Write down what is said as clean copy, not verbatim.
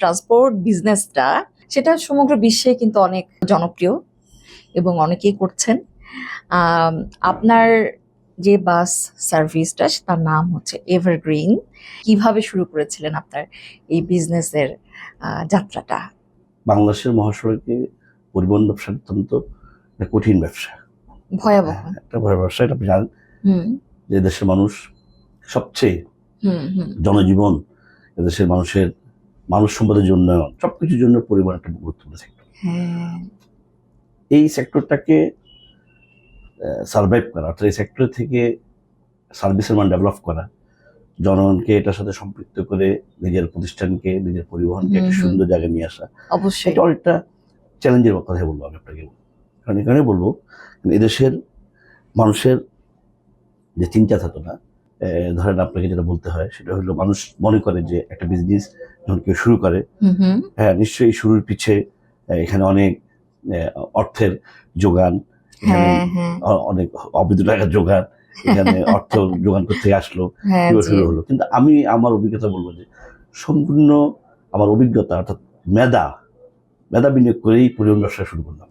Transport বিজনেসটা সেটা সমগ্র বিশ্বে কিন্তু অনেক জনপ্রিয় এবং অনেকেই করছেন। আম, আপনার যে বাস সার্ভিসটা তার নাম হচ্ছে এভারগ্রিন। কিভাবে শুরু করেছিলেন আপনার এই বিজনেসের যাত্রাটা? বাংলাদেশের মহাসড়কে পরিবহন ব্যবসা অত্যন্ত একটা কঠিন ব্যবসা, ভয়াবহ। একটা ভয় ব্যবসা। এটা আপনি জানেন হুম যে দেশের মানুষ সবচেয়ে হুম হুম। জনজীবন, এদেশের মানুষের মানব সম্পদের জন্য সবকিছুর জন্য পরিবহন একটা গুরুত্বপূর্ণ সেক্টর। হ্যাঁ। এই সেক্টরটাকে সার্ভাইভ করা, অর্থাৎ এই সেক্টর থেকে সার্ভিসের মান ডেভেলপ করা, জনগণকে এটার সাথে সম্পৃক্ত করে নিজের প্রতিষ্ঠানকে, নিজের পরিবহনকে একটা সুন্দর জায়গায় নিয়ে আসা, অবশ্যই। এটা অনেকটা চ্যালেঞ্জের কথা বলবো আমি আপনাকে। কারণ এখানে বলবো এদেশের মানুষের যে চিন্তা চেতনা, ধরেন আপনাকে যেটা বলতে হয় সেটা হলো, মানুষ মনে করে যে একটা বিজনেস যখন কেউ শুরু করে, হ্যাঁ নিশ্চয়ই শুরুর পিছে এখানে অনেক অর্থের যোগান, এখানে হ্যাঁ হ্যাঁ অনেক অবৈধ টাকার যোগান, এখানে অর্থ যোগান করতে আসলো, হ্যাঁ কিভাবে জি। শুরু হলো। কিন্তু আমি আমার অভিজ্ঞতা বলবো যে সম্পূর্ণ আমার অভিজ্ঞতা, অর্থাৎ মেধা বিনিয়োগ করেই পরিবহন ব্যবসা শুরু করলাম।